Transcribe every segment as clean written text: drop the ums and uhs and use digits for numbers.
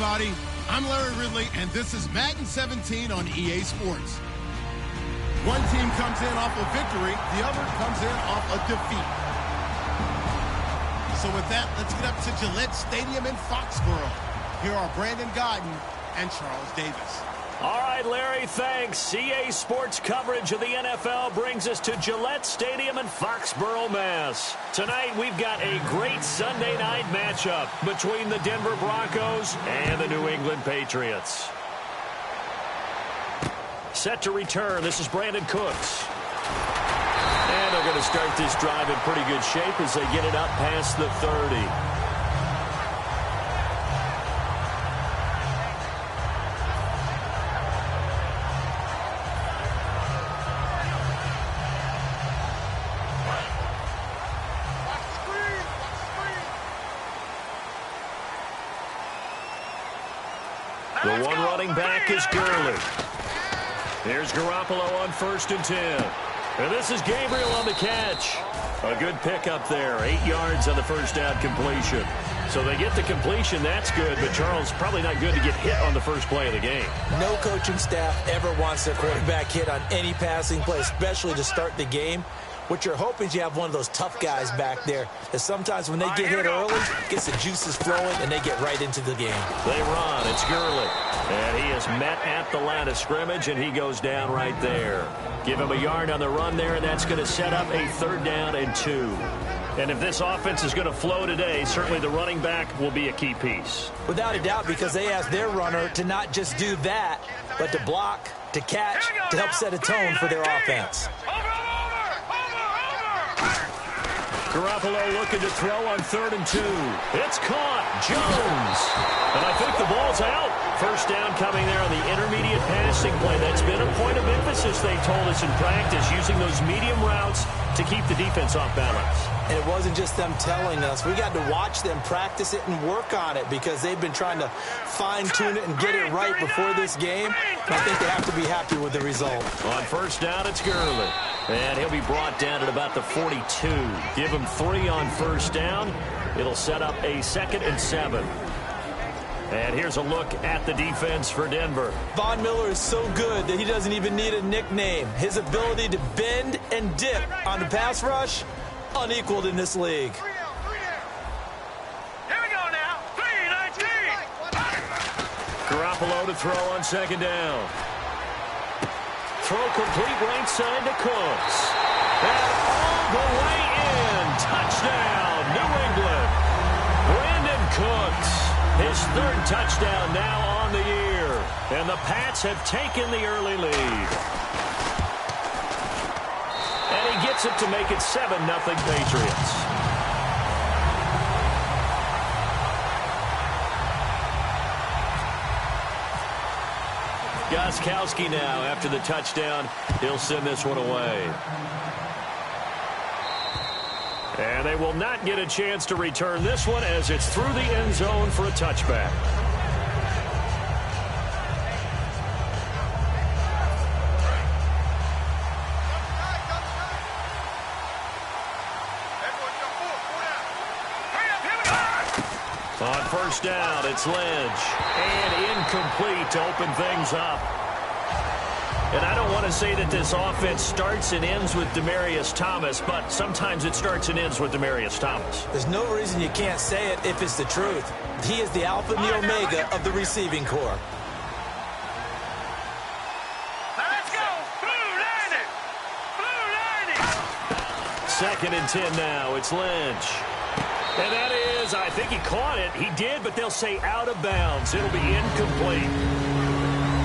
everybody. I'm Larry Ridley, and this is Madden 17 on EA Sports. One team comes in off a victory, the other comes in off a defeat. So with that, let's get up to Gillette Stadium in Foxborough. Here are Brandon Godden and Charles Davis. All right, Larry, thanks. EA Sports coverage of the NFL brings us to Gillette Stadium in Foxborough, Mass. Tonight, we've got a great Sunday night matchup between the Denver Broncos and the New England Patriots. Set to return, this is Brandon Cooks. And they're going to start this drive in pretty good shape as they get it up past the 30. The one running back is Gurley. Here's Garoppolo on 1st and 10. And this is Gabriel on the catch. A good pickup there. 8 yards on the first down completion. So they get the completion. That's good. But, Charles, probably not good to get hit on the first play of the game. No coaching staff ever wants their quarterback hit on any passing play, especially to start the game. What you're hoping is you have one of those tough guys back there that sometimes when they get hit early, gets the juices flowing, and they get right into the game. They run. It's Gurley. And he is met at the line of scrimmage, and he goes down right there. Give him a yard on the run there, and that's going to set up a 3rd down and 2. And if this offense is going to flow today, certainly the running back will be a key piece. Without a doubt, because they asked their runner to not just do that, but to block, to catch, to help set a tone for their offense. Garoppolo looking to throw on 3rd and 2. It's caught. Jones. And I think the ball's out. First down coming there on the intermediate passing play. That's been a point of emphasis, they told us in practice, using those medium routes to keep the defense off balance. And it wasn't just them telling us. We got to watch them practice it and work on it because they've been trying to fine-tune it and get it right before this game. And I think they have to be happy with the result. On 1st down, it's Gurley. And he'll be brought down at about the 42. Give him 3 on 1st down. It'll set up a 2nd and 7. And here's a look at the defense for Denver. Von Miller is so good that he doesn't even need a nickname. His ability to bend and dip on the pass rush, unequaled in this league. Here we go now. 3-19. Garoppolo to throw on 2nd down. Throw complete right side to Cooks. And all the way in. Touchdown, New England. Brandon Cooks. His 3rd touchdown now on the year. And the Pats have taken the early lead. And he gets it to make it 7-0 Patriots. Gostkowski now after the touchdown. He'll send this one away. And they will not get a chance to return this one as it's through the end zone for a touchback. On 1st down, it's Lynch. And incomplete to open things up. And I don't want to say that this offense starts and ends with Demaryius Thomas, but sometimes it starts and ends with Demaryius Thomas. There's no reason you can't say it if it's the truth. He is the alpha and the omega of the receiving corps. Let's go. Blue 90. 2nd and 10 now. It's Lynch. And that is, I think he caught it. He did, but they'll say out of bounds. It'll be incomplete.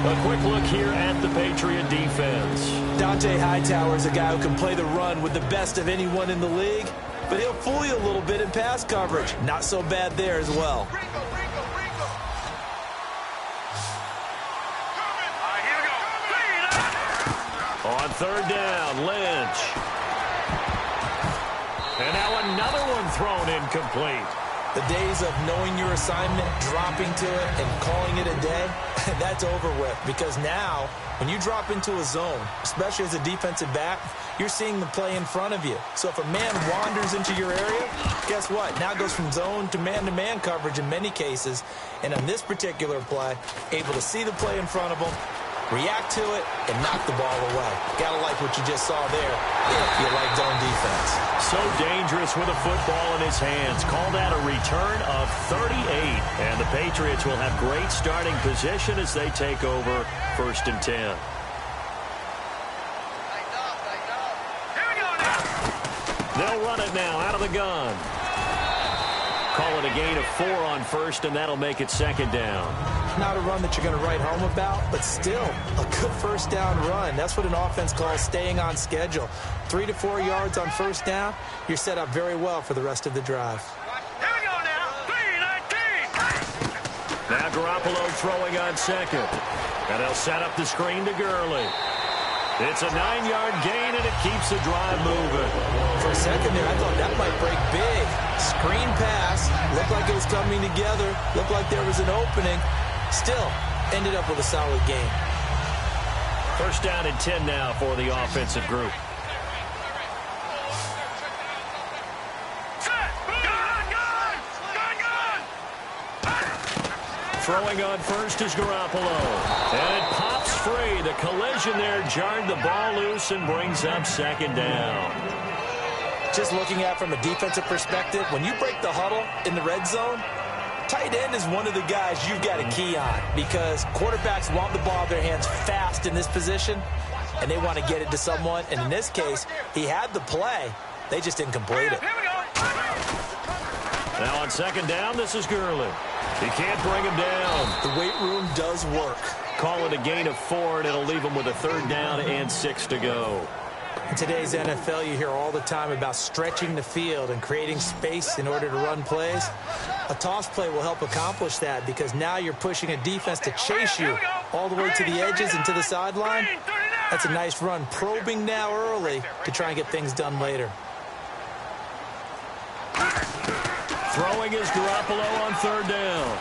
A quick look here at the Patriot defense. Dante Hightower is a guy who can play the run with the best of anyone in the league, but he'll fool you a little bit in pass coverage. Not so bad there as well. On 3rd down, Lynch. And now another one thrown incomplete. The days of knowing your assignment, dropping to it, and calling it a day, That's over with, because now when you drop into a zone, especially as a defensive back, you're seeing the play in front of you. So if a man wanders into your area, guess what? Now it goes from zone to man coverage in many cases. And on this particular play, able to see the play in front of him, react to it, and knock the ball away. Gotta like what you just saw there if you like zone defense. So dangerous with a football in his hands. Call that a return of 38. And the Patriots will have great starting position as they take over 1st and 10. Here we go now. They'll run it now out of the gun. Call it a gain of 4 on 1st, and that'll make it 2nd down. Not a run that you're going to write home about, but still a good 1st down run. That's what an offense calls staying on schedule. 3 to 4 yards on 1st down, you're set up very well for the rest of the drive. Here we go now. 3-19. Now Garoppolo throwing on 2nd. And they'll set up the screen to Gurley. It's a 9-yard gain, and it keeps the drive moving. For a second there, I thought that might break big. Screen pass. Looked like it was coming together. Looked like there was an opening. Still, ended up with a solid game. 1st down and 10 now for the offensive group. Set. Gun. Throwing on 1st is Garoppolo. And it pops free. The collision there jarred the ball loose and brings up 2nd down. Just looking at it from a defensive perspective, when you break the huddle in the red zone, tight end is one of the guys you've got to key on, because quarterbacks want the ball in their hands fast in this position, and they want to get it to someone. And in this case, he had the play. They just didn't complete it. Here we go. Now on 2nd down, this is Gurley. He can't bring him down. The weight room does work. Call it a gain of 4, and it'll leave him with a 3rd down and 6 to go. In today's NFL, you hear all the time about stretching the field and creating space in order to run plays. A toss play will help accomplish that, because now you're pushing a defense to chase you all the way to the edges and to the sideline. That's a nice run, probing now early to try and get things done later. Throwing is Garoppolo on 3rd down.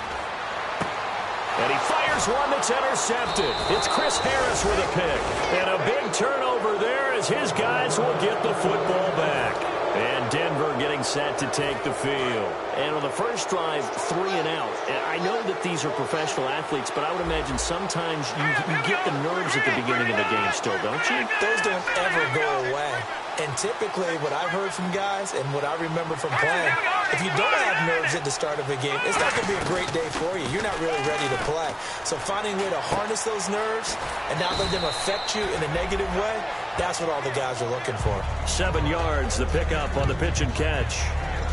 And he fires one that's intercepted. It's Chris Harris with a pick. And a big turnover there as his guys will get the football back. And Denver getting set to take the field. And on the first drive, 3 and out. And I know that these are professional athletes, but I would imagine sometimes you get the nerves at the beginning of the game still, don't you? Those don't ever go away. And typically what I've heard from guys and what I remember from playing, if you don't have nerves at the start of a game, it's not going to be a great day for you. You're not really ready to play. So finding a way to harness those nerves and not let them affect you in a negative way, that's what all the guys are looking for. 7 yards, the pickup on the pitch and catch.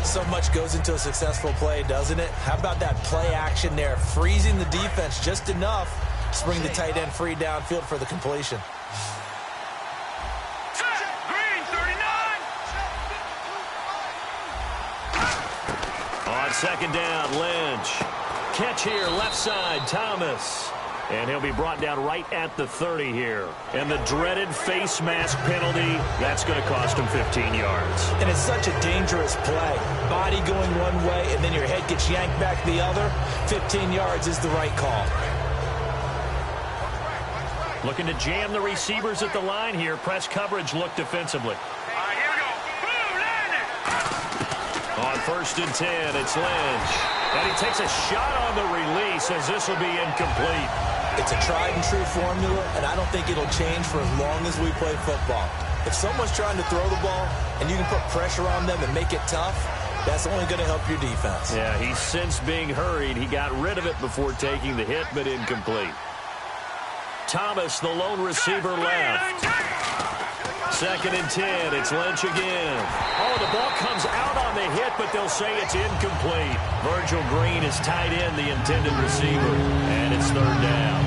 So much goes into a successful play, doesn't it? How about that play action there, freezing the defense just enough to bring the tight end free downfield for the completion. On 2nd down, Lynch. Catch here, left side, Thomas. And he'll be brought down right at the 30 here. And the dreaded face mask penalty, that's going to cost him 15 yards. And it's such a dangerous play. Body going one way, and then your head gets yanked back the other. 15 yards is the right call. Looking to jam the receivers at the line here. Press coverage look defensively. Here we go. Boom, landed. On 1st and 10, it's Lynch. And he takes a shot on the release as this will be incomplete. It's a tried-and-true formula, and I don't think it'll change for as long as we play football. If someone's trying to throw the ball and you can put pressure on them and make it tough, that's only going to help your defense. Yeah, he's since being hurried. He got rid of it before taking the hit, but incomplete. Thomas, the lone receiver, left. 2nd and 10, it's Lynch again. Oh, the ball comes out on the hit, but they'll say it's incomplete. Virgil Green is tied in, the intended receiver, and it's 3rd down.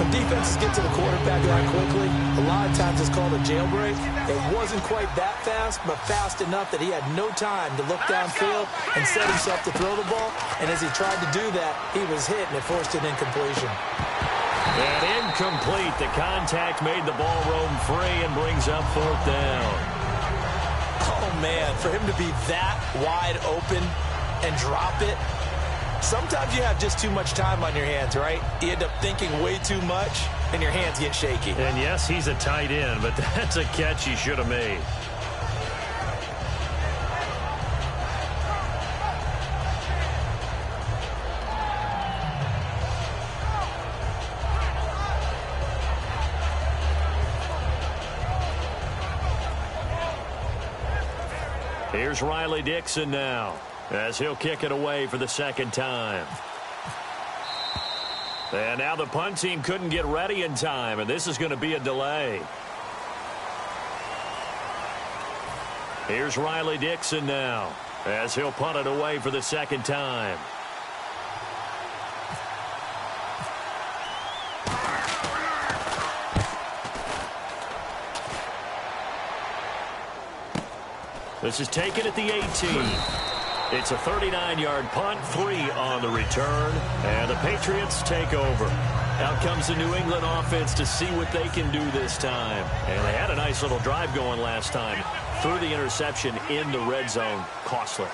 When defenses get to the quarterback that quickly, a lot of times it's called a jailbreak. It wasn't quite that fast, but fast enough that he had no time to look downfield and set himself to throw the ball. And as he tried to do that, he was hit, and it forced an incompletion. And incomplete. The contact made the ball roam free and brings up 4th down. Oh, man, for him to be that wide open and drop it, Sometimes you have just too much time on your hands, right? You end up thinking way too much, and your hands get shaky. And yes, he's a tight end, but that's a catch he should have made. Here's Riley Dixon now, as he'll kick it away for the second time. And now the punt team couldn't get ready in time, and this is going to be a delay. Here's Riley Dixon now, as he'll punt it away for the second time. This is taken at the 18. It's a 39-yard punt, 3 on the return, and the Patriots take over. Out comes the New England offense to see what they can do this time. And they had a nice little drive going last time. Threw the interception in the red zone. Costly.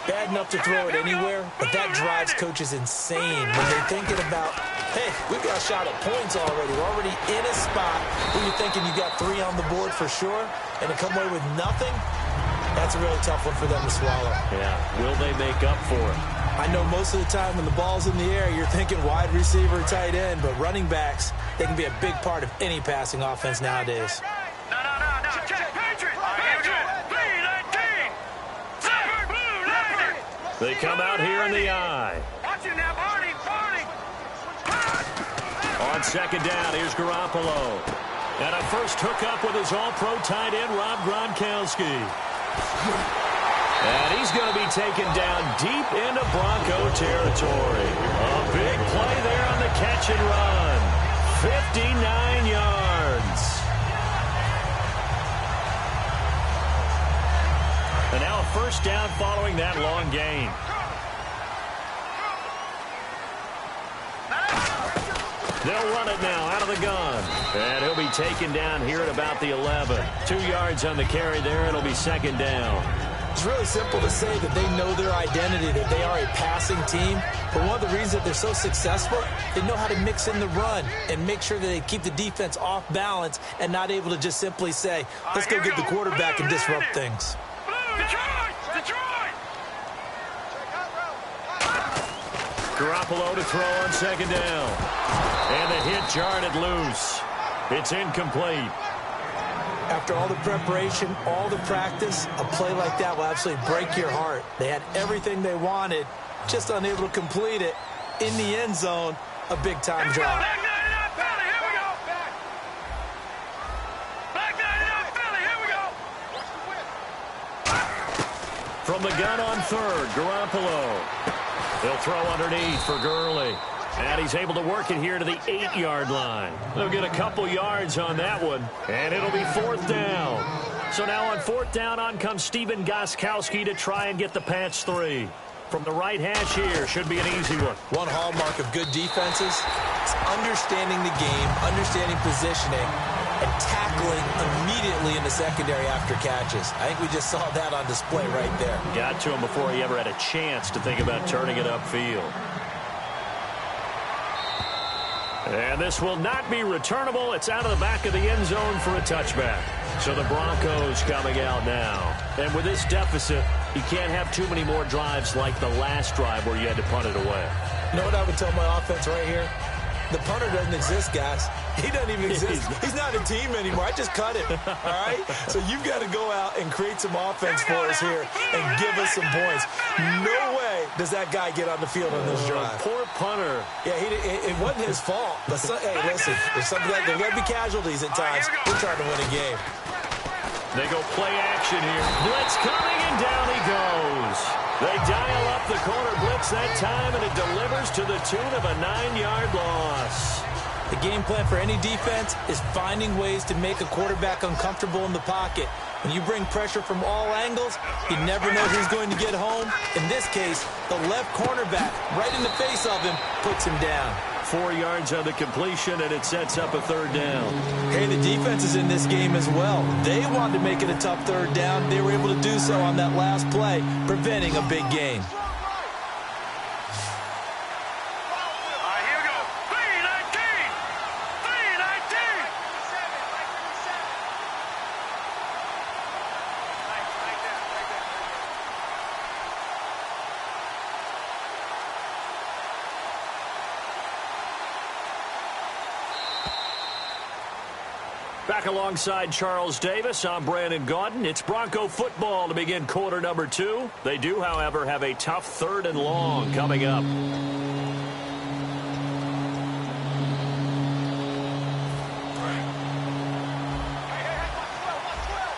Bad enough to throw it anywhere, but that drives coaches insane when they're thinking about, hey, we've got a shot at points already. We're already in a spot where you're thinking you got 3 on the board for sure, and to come away with nothing, that's a really tough one for them to swallow. Yeah, will they make up for it? I know most of the time when the ball's in the air, you're thinking wide receiver, tight end, but running backs, they can be a big part of any passing offense nowadays. No. Check. Patriots. They come out here in the eye. Watch it now, Barney. On second down, here's Garoppolo. And a first hookup with his all-pro tight end, Rob Gronkowski. And he's going to be taken down deep into Bronco territory. A big play there on the catch and run. 59 yards. And now a first down following that long gain. They'll run it now out of the gun. And he'll be taken down here at about the 11. 2 yards on the carry there. It'll be second down. It's really simple to say that they know their identity, that they are a passing team. But one of the reasons that they're so successful, they know how to mix in the run and make sure that they keep the defense off balance and not able to just simply say, let's go get the quarterback and disrupt things. Detroit! Garoppolo to throw on second down. And the hit jarred it loose. It's incomplete. After all the preparation, all the practice, a play like that will absolutely break your heart. They had everything they wanted, just unable to complete it. In the end zone, a big-time drop. Back 99 Philly, here we go! Back 99 Philly, here we go! From the gun on third, Garoppolo. They'll throw underneath for Gurley. And he's able to work it here to the 8-yard line. They'll get a couple yards on that one, and it'll be fourth down. So now on fourth down, on comes Stephen Gostkowski to try and get the Pats 3. From the right hash here, should be an easy one. One hallmark of good defenses is understanding the game, understanding positioning, and tackling immediately in the secondary after catches. I think we just saw that on display right there. Got to him before he ever had a chance to think about turning it upfield. And this will not be returnable. It's out of the back of the end zone for a touchback. So the Broncos coming out now. And with this deficit, you can't have too many more drives like the last drive where you had to punt it away. You know what I would tell my offense right here? The punter doesn't exist, guys. He doesn't even exist. He's not a team anymore. I just cut him, all right? So you've got to go out and create some offense for us here and give us some points. No way does that guy get on the field on this drive. Poor punter. Yeah, it wasn't his fault. But hey, listen, there's going to be casualties at times. We're trying to win a game. They go play action here. Blitz coming, and down he goes. They dial up the corner blitz that time, and it delivers to the tune of a 9-yard loss. The game plan for any defense is finding ways to make a quarterback uncomfortable in the pocket. When you bring pressure from all angles, you never know who's going to get home. In this case, the left cornerback, right in the face of him, puts him down. 4 yards on the completion, and it sets up a third down. Hey, the defense is in this game as well. They wanted to make it a tough third down. They were able to do so on that last play, preventing a big gain. Back alongside Charles Davis, I'm Brandon Gaudin. It's Bronco football to begin quarter number 2. They do, however, have a tough 3rd and long coming up.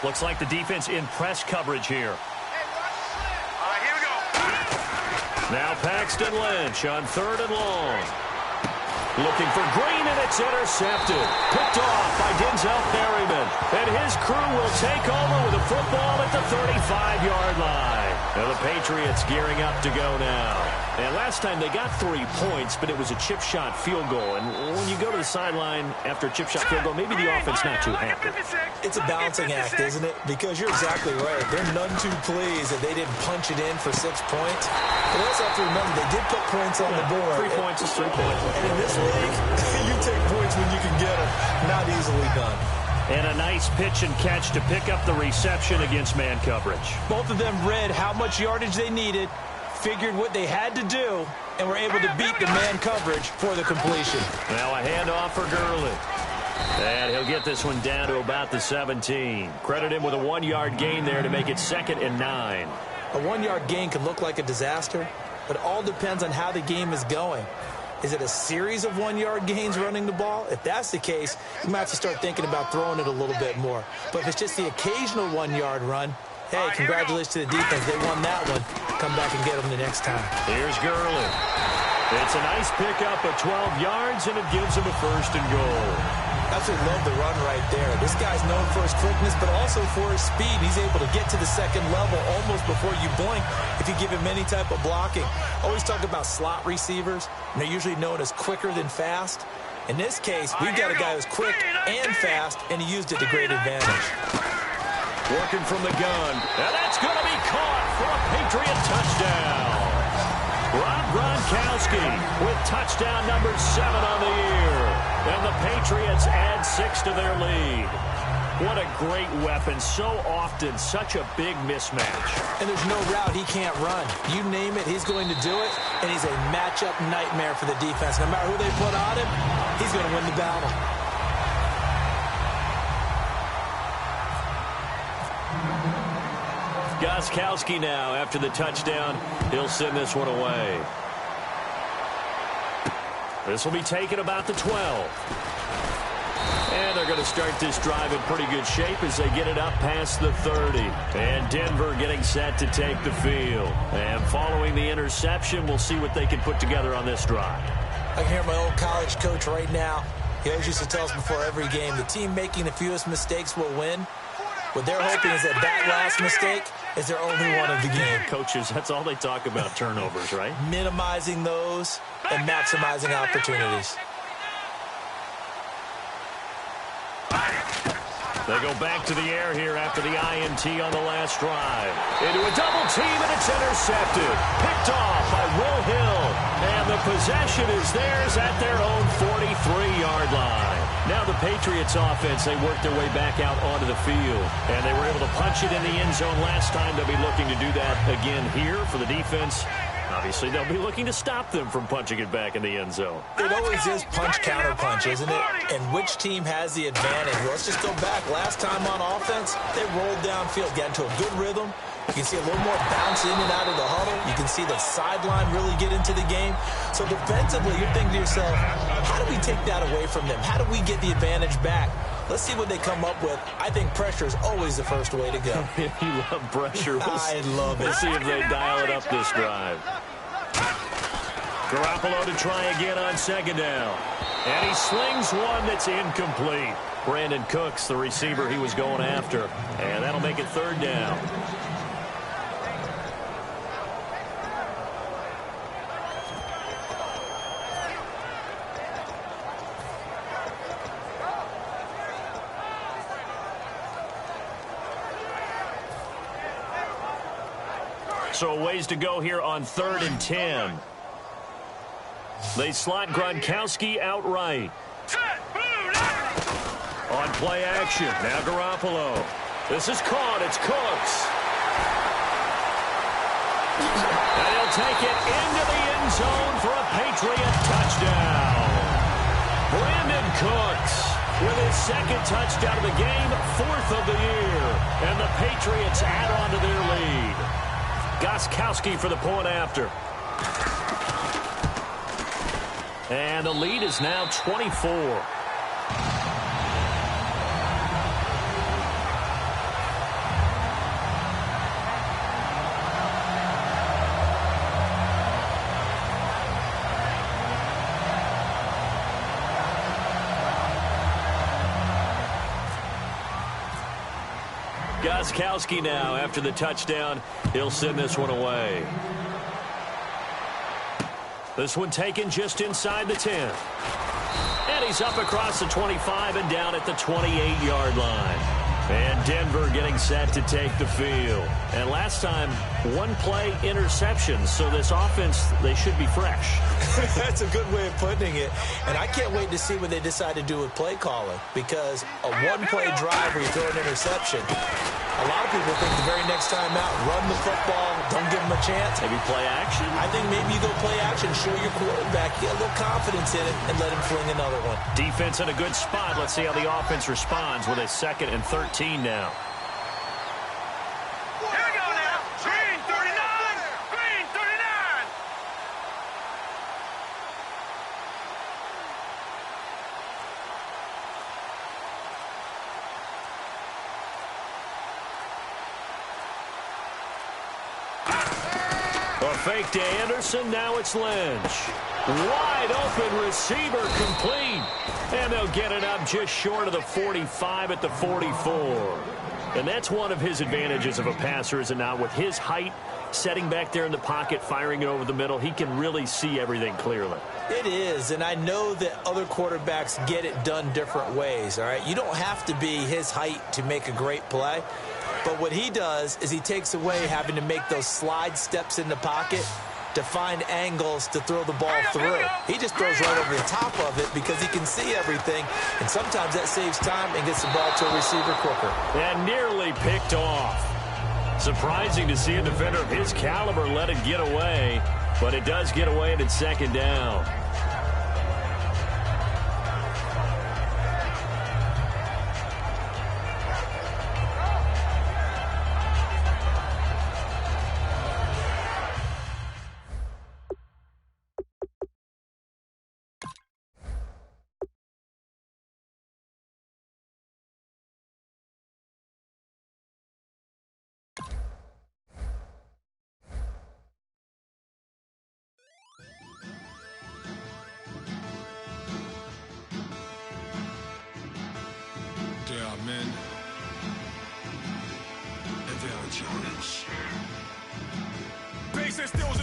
Looks like the defense in press coverage here. Here we go. Now Paxton Lynch on 3rd and long. Looking for Green, and it's intercepted. Picked off by Denzel Perryman. And his crew will take over with a football at the 35-yard line. Now the Patriots gearing up to go now. And last time they got 3 points, but it was a chip shot field goal. And when you go to the sideline after a chip shot field goal, maybe the offense not too happy. It's a balancing act, isn't it? Because you're exactly right. They're none too pleased that they didn't punch it in for 6 points. But also have to remember, they did put points on the board. 3 points is 3 points. And in this league, you take points when you can get them. Not easily done. And a nice pitch and catch to pick up the reception against man coverage. Both of them read how much yardage they needed, figured what they had to do, and were able to beat the man coverage for the completion. Now a handoff for Gurley. And he'll get this one down to about the 17. Credit him with a 1-yard gain there to make it 2nd and 9. A 1-yard gain can look like a disaster, but it all depends on how the game is going. Is it a series of 1-yard gains running the ball? If that's the case, you might have to start thinking about throwing it a little bit more. But if it's just the occasional 1-yard run, hey, congratulations to the defense. They won that one. Come back and get them the next time. Here's Gurley. It's a nice pickup of 12 yards, and it gives him a 1st and goal. Absolutely love the run right there. This guy's known for his quickness, but also for his speed. He's able to get to the 2nd level almost before you blink if you give him any type of blocking. Always talk about slot receivers, and they're usually known as quicker than fast. In this case, we've got a guy who's quick and fast, and he used it to great advantage. Working from the gun, and that's going to be caught for a Patriot touchdown. Rob Gronkowski with touchdown number 7 on the year. And the Patriots add 6 to their lead. What a great weapon. So often, such a big mismatch. And there's no route he can't run. You name it, he's going to do it. And he's a matchup nightmare for the defense. No matter who they put on him, he's going to win the battle. Gronkowski now after the touchdown. He'll send this one away. This will be taken about the 12. And they're going to start this drive in pretty good shape as they get it up past the 30. And Denver getting set to take the field. And following the interception, we'll see what they can put together on this drive. I can hear my old college coach right now. He always used to tell us before every game, the team making the fewest mistakes will win. What they're hoping is that last mistake is their only one of the game. Coaches, that's all they talk about, turnovers, right? Minimizing those and maximizing opportunities. They go back to the air here after the INT on the last drive. Into a double team, and it's intercepted. Picked off by Will Hill. And the possession is theirs at their own 43-yard line. Now the Patriots offense, they worked their way back out onto the field. And they were able to punch it in the end zone last time. They'll be looking to do that again here for the defense. Obviously, they'll be looking to stop them from punching it back in the end zone. It always is punch-counter-punch, isn't it? And which team has the advantage? Well, let's just go back. Last time on offense, they rolled downfield, got into a good rhythm. You can see a little more bounce in and out of the huddle. You can see the sideline really get into the game. So defensively, you're thinking to yourself, how do we take that away from them? How do we get the advantage back? Let's see what they come up with. I think pressure is always the first way to go. You love pressure. I love it. We'll see if they dial it up this drive. Garoppolo to try again on second down. And he slings one that's incomplete. Brandon Cooks, the receiver he was going after. And that'll make it third down. So a ways to go here on 3rd and 10. They slot Gronkowski outright. On play action. Now Garoppolo. This is caught. It's Cooks. And he'll take it into the end zone for a Patriot touchdown. Brandon Cooks with his second touchdown of the game, 4th of the year. And the Patriots add on to their lead. Gostkowski for the point after. And the lead is now 24. Gostkowski now, after the touchdown, he'll send this one away. This one taken just inside the 10. And he's up across the 25 and down at the 28-yard line. And Denver getting set to take the field. And last time, one-play interception. So this offense, they should be fresh. That's a good way of putting it. And I can't wait to see what they decide to do with play calling. Because a one-play drive where you throw an interception, a lot of people think the very next time out, run the football, don't give them a chance. Maybe play action? I think maybe you go play action, show your quarterback, get a little confidence in it, and let him fling another one. Defense in a good spot. Let's see how the offense responds with a 2nd and 13 now. Here we go now. Green 39. Green 39. A fake to Anderson. Now it's Lynch. Wide open receiver complete. And they'll get it up just short of the 45 at the 44. And that's one of his advantages of a passer, is it not? With his height, setting back there in the pocket, firing it over the middle, he can really see everything clearly. It is, and I know that other quarterbacks get it done different ways, all right? You don't have to be his height to make a great play. But what he does is he takes away having to make those slide steps in the pocket to find angles to throw the ball through. He just throws right over the top of it because he can see everything, and sometimes that saves time and gets the ball to a receiver quicker. And nearly picked off. Surprising to see a defender of his caliber let it get away, but it does get away and it's 2nd down. There are men, and there are giants. Bases still